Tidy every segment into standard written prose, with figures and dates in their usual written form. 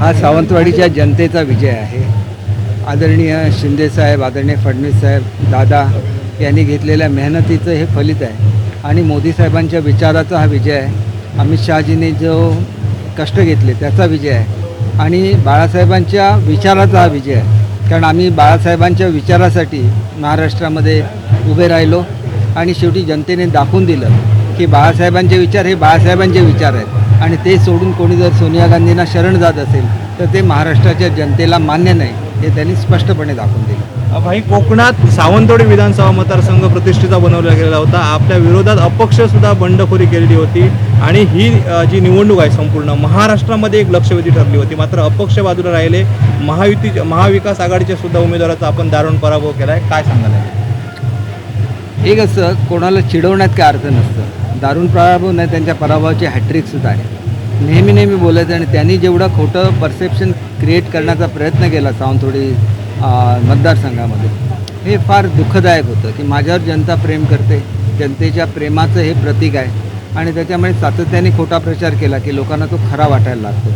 हा सावंतवाडीच्या जनतेचा विजय आहे. आदरणीय शिंदेसाहेब, आदरणीय फडणवीस साहेब, दादा यांनी घेतलेल्या मेहनतीचं हे फलित आहे आणि मोदी साहेबांच्या विचाराचा हा विजय आहे. अमित शहाजींनी जो कष्ट घेतले त्याचा विजय आहे आणि बाळासाहेबांच्या विचाराचा हा विजय आहे. कारण आम्ही बाळासाहेबांच्या विचारासाठी महाराष्ट्रामध्ये उभे राहिलो आणि शेवटी जनतेने दाखवून दिलं की बाळासाहेबांचे विचार हे बाळासाहेबांचे विचार आहेत आणि ते सोडून कोणी जर सोनिया गांधींना शरण जात असेल तर ते महाराष्ट्राच्या जनतेला मान्य नाही, हे त्यांनी स्पष्टपणे दाखवून दिलं. भाई, कोकणात सावंतवाडी विधानसभा मतदारसंघ प्रतिष्ठेचा बनवला गेलेला होता. आपल्या विरोधात अपक्षसुद्धा बंडखोरी केलेली होती आणि ही जी निवडणूक आहे संपूर्ण महाराष्ट्रामध्ये एक लक्षवेधी ठरली होती. मात्र अपक्ष बाजूला राहिले. महाविकास आघाडीच्या सुद्धा उमेदवाराचा आपण दारुण पराभव केला आहे. काय सांगाल? एक असं कोणाला चिडवण्यात काय अर्थ नसतं. दारुण पराभव नाही, त्यांच्या पराभवाची हॅट्रिकसुद्धा आहे. नेहमी बोलायचं आणि त्यांनी जेवढं खोटं परसेप्शन क्रिएट करण्याचा प्रयत्न केला सावंतवाडी मतदारसंघामध्ये, हे फार दुःखदायक होतं की माझ्यावर जनता प्रेम करते, जनतेच्या प्रेमाचं हे प्रतीक आहे आणि त्याच्यामुळे सातत्याने खोटा प्रचार केला की लोकांना तो खरा वाटायला लागतो.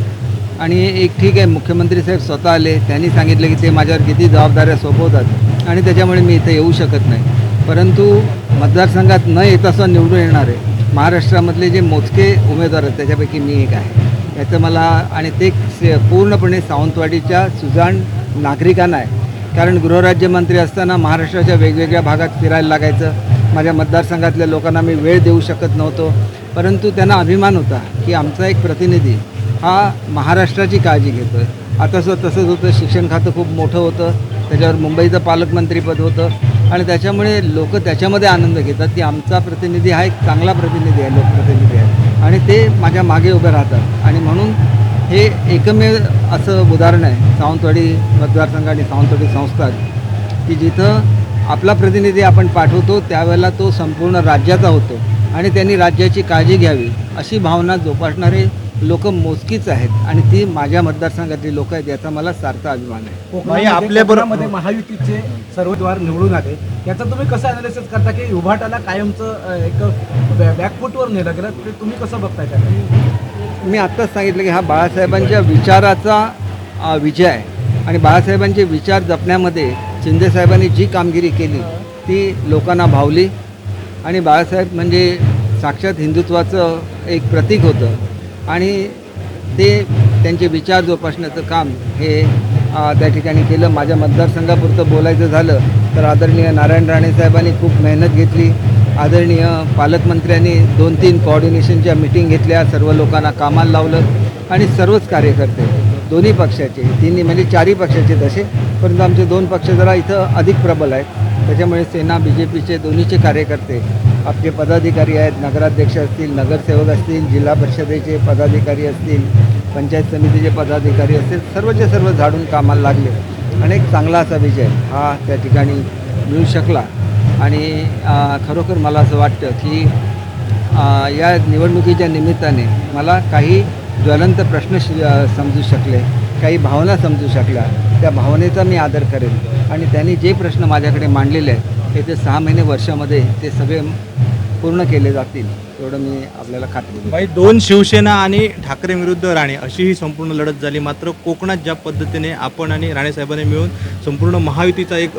आणि एक ठीक आहे, मुख्यमंत्री साहेब स्वतः आले, त्यांनी सांगितलं की ते माझ्यावर किती जबाबदाऱ्या सोपवतात आणि त्याच्यामुळे मी इथे येऊ शकत नाही. परंतु मतदारसंघात न येता सुद्धा निवडून येणारे महाराष्ट्रामधले जे मोजके उमेदवार आहेत त्याच्यापैकी मी एक आहे. याचं मला आणि ते पूर्णपणे सावंतवाडीच्या सुजाण नागरिकांना आहे. कारण गृहराज्यमंत्री असताना महाराष्ट्राच्या वेगवेगळ्या भागात फिरायला लागायचं. माझ्या मतदारसंघातल्या लोकांना मी वेळ देऊ शकत नव्हतो, परंतु त्यांना अभिमान होता की आमचा एक प्रतिनिधी हा महाराष्ट्राची काळजी घेतो आहे. आता सुद्धा तसंच होतं. शिक्षण खातं खूप मोठं होतं, त्याच्यावर मुंबईचं पालकमंत्रीपद होतं आणि त्याच्यामुळे लोक त्याच्यामध्ये आनंद घेतात की आमचा प्रतिनिधी हा एक चांगला प्रतिनिधी आहे, लोकप्रतिनिधी आहे आणि ते माझ्या मागे उभे राहतात. आणि म्हणून हे एकमेव असं उदाहरण आहे सावंतवाडी मतदारसंघ आणि सावंतवाडी संस्थान की जिथं आपला प्रतिनिधी आपण पाठवतो त्यावेळेला तो संपूर्ण राज्याचा होतो आणि त्यांनी राज्याची काळजी घ्यावी अशी भावना जोपासणारे लोक मोजकीच आहेत आणि ती माझ्या मतदारसंघातली लोक आहेत, याचा मला सार्थ अभिमान आहे. आपल्याबरोबर महायुतीचे सर्व द्वार निवडून आले, याचा तुम्ही कसं अनालिसिस करता की उभाटाला कायमचं एक बॅकफुटवर नेलं गेलं, ते तुम्ही कसं बघताय त्याला? मी आत्ताच सांगितलं की हा बाळासाहेबांच्या विचाराचा विजय आहे आणि बाळासाहेबांचे विचार जपण्यामध्ये शिंदेसाहेबांनी जी कामगिरी केली ती लोकांना भावली आणि बाळासाहेब म्हणजे साक्षात हिंदुत्वाचं एक प्रतीक होतं आणि ते त्यांचे विचार जोपासण्याचं काम हे त्या ठिकाणी केलं. माझ्या मतदारसंघापुरतं बोलायचं झालं तर आदरणीय नारायण राणे साहेबांनी खूप मेहनत घेतली. आदरणीय पालकमंत्र्यांनी 2-3 कोऑर्डिनेशनच्या मीटिंग घेतल्या, सर्व लोकांना कामाला लावलं आणि सर्वच कार्यकर्ते दोन्ही पक्षाचे, तिन्ही म्हणजे 4ही पक्षाचे तसे, परंतु आमचे 2 पक्ष जरा इथं अधिक प्रबल आहेत. त्याच्यामुळे सेना BJPचे दोन्हीचे कार्यकर्ते, आपले पदाधिकारी आहेत, नगराध्यक्ष असतील, नगरसेवक असतील, जिल्हा परिषदेचे पदाधिकारी असतील, पंचायत समितीचे पदाधिकारी असतील, सर्वचे सर्व झाडून कामाला लागले आणि एक चांगला असा विजय हा त्या ठिकाणी मिळू शकला. आणि खरोखर मला असं वाटतं की या निवडणुकीच्या निमित्ताने मला काही ज्वलंत प्रश्न समजू शकले, काही भावना समजू शकल्या. त्या भावनेचा मी आदर करेन आणि त्यांनी जे प्रश्न माझ्याकडे मांडलेले आहेत येत्या 6 महिने वर्षामध्ये ते सगळे पूर्ण केले जातील एवढं मी आपल्याला खात्री देतो. भाई, 2 शिवसेना आणि ठाकरे विरुद्ध राणे अशी ही संपूर्ण लढत झाली. मात्र कोकणात ज्या पद्धतीने आपण आणि राणे साहेबांनी मिळून संपूर्ण महायुतीचा एक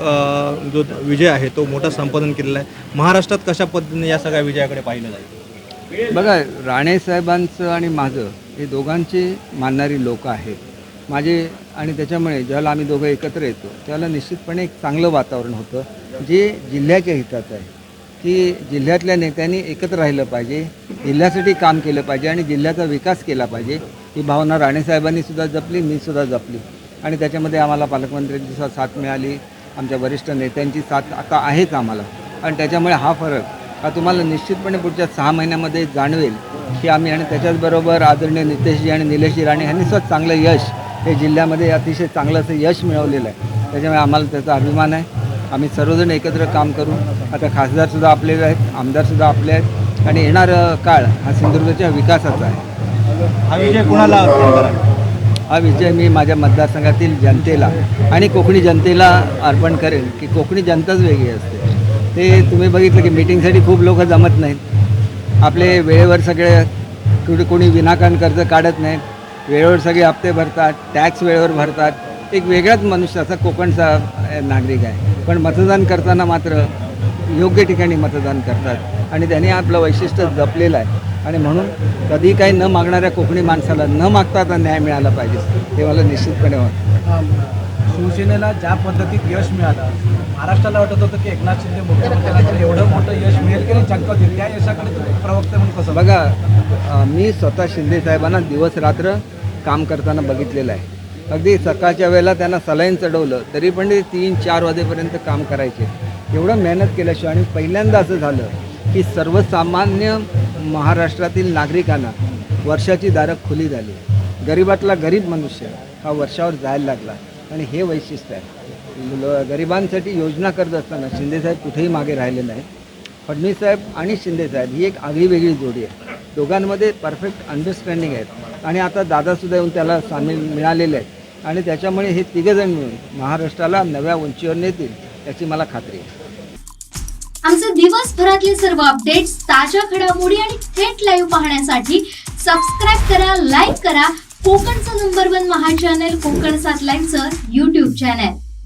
जो विजय आहे तो मोठा संपादन केलेला आहे. महाराष्ट्रात कशा पद्धतीने या सगळ्या विजयाकडे पाहिलं जाईल? बघा, राणे साहेबांचं आणि माझं हे दोघांचे मानणारी लोक आहेत माझे आणि त्याच्यामुळे ज्यावेळेला आम्ही दोघं एकत्र येतो त्यावेळेला निश्चितपणे एक चांगलं वातावरण होतं जे जिल्ह्याच्या हिताचं आहे की जिल्ह्यातल्या नेत्यांनी एकत्र राहिलं पाहिजे, जिल्ह्यासाठी काम केलं पाहिजे आणि जिल्ह्याचा विकास केला पाहिजे. ही भावना राणेसाहेबांनी सुद्धा जपली, मी सुद्धा जपली आणि त्याच्यामध्ये आम्हाला पालकमंत्र्यांची साथ मिळाली, आमच्या वरिष्ठ नेत्यांची साथ आता आहेच आम्हाला आणि त्याच्यामुळे हा फरक हा तुम्हाला निश्चितपणे पुढच्या 6 महिन्यामध्ये जाणवेल की आम्ही आणि त्याच्याचबरोबर आदरणीय नितेशजी आणि निलेशजी राणे यांनी सुद्धा चांगलं यश हे जिल्ह्यामध्ये अतिशय चांगलं असं यश मिळवलेलं आहे. त्याच्यामुळे आम्हाला त्याचा अभिमान आहे. आम्ही सर्वजण एकत्र काम करू. आता खासदारसुद्धा आपले आहेत, आमदारसुद्धा आपले आहेत आणि येणारं काळ हा सिंधुदुर्गच्या विकासाचा आहे. हा विजय कुणाला हा विजय मी माझ्या मतदारसंघातील जनतेला आणि कोकणी जनतेला अर्पण करेन की कोकणी जनताच वेगळी असते. ते तुम्ही बघितलं की मीटिंगसाठी खूप लोक जमत नाहीत, आपले वेळेवर सगळे कोणी विनाकारण कर्ज काढत नाहीत वेळेवर सगळे हप्ते भरतात, टॅक्स वेळेवर भरतात. एक वेगळाच मनुष्य असा कोकणचा नागरिक आहे. पण मतदान करताना मात्र योग्य ठिकाणी मतदान करतात आणि त्यांनी आपलं वैशिष्ट्य जपलेलं आहे. आणि म्हणून कधी काही न मागणाऱ्या कोकणी माणसाला न मागता आता न्याय मिळाला पाहिजे हे मला निश्चितपणे वाटतं. शिवसेनेला ज्या पद्धतीत यश मिळालं, महाराष्ट्राला वाटत होतं की एकनाथ शिंदे मुख्यमंत्र्यांना एवढं मोठं यश मिळेल की नाही चक्क होईल. त्या यशाकडे तुम्ही प्रवक्ते म्हणून कसं बघा, मी स्वतः शिंदे साहेबांना दिवस रात्र काम करताना बघितलेलं आहे. अगदी सकाळच्या वेळेला त्यांना सलाईन चढवलं तरी पण ते 3-4 वाजेपर्यंत काम करायचे. एवढं मेहनत केल्याशिवाय आणि पहिल्यांदा असं झालं की सर्वसामान्य महाराष्ट्रातील नागरिकांना वर्षाची दारं खुली झाली. गरिबातला गरीब मनुष्य हा वर्षावर जायला लागला आणि हे वैशिष्ट्य आहे. गरिबांसाठी योजना करत असताना शिंदेसाहेब कुठेही मागे राहिले नाही. फडणवीस साहेब आणि शिंदेसाहेब ही एक आगळीवेगळी जोडी आहे. दोघांमध्ये परफेक्ट अंडरस्टँडिंग आहेत आणि आता दादासुद्धा येऊन त्याला सामील मिळालेले आहेत आणि त्याच्यामुळे हे तिघंजण मिळून महाराष्ट्राला नव्या उंचीवर नेतील याची मला खात्री आहे. आमचे दिवसभरातले सर्व अपडेट्स, ताज्या घडामोडी आणि थेट लाईव्ह पाहण्यासाठी सबस्क्राईब करा, लाईक करा कोकणचं नंबर 1 महा चॅनल कोकण 7 लाईव्हचं YouTube चॅनल.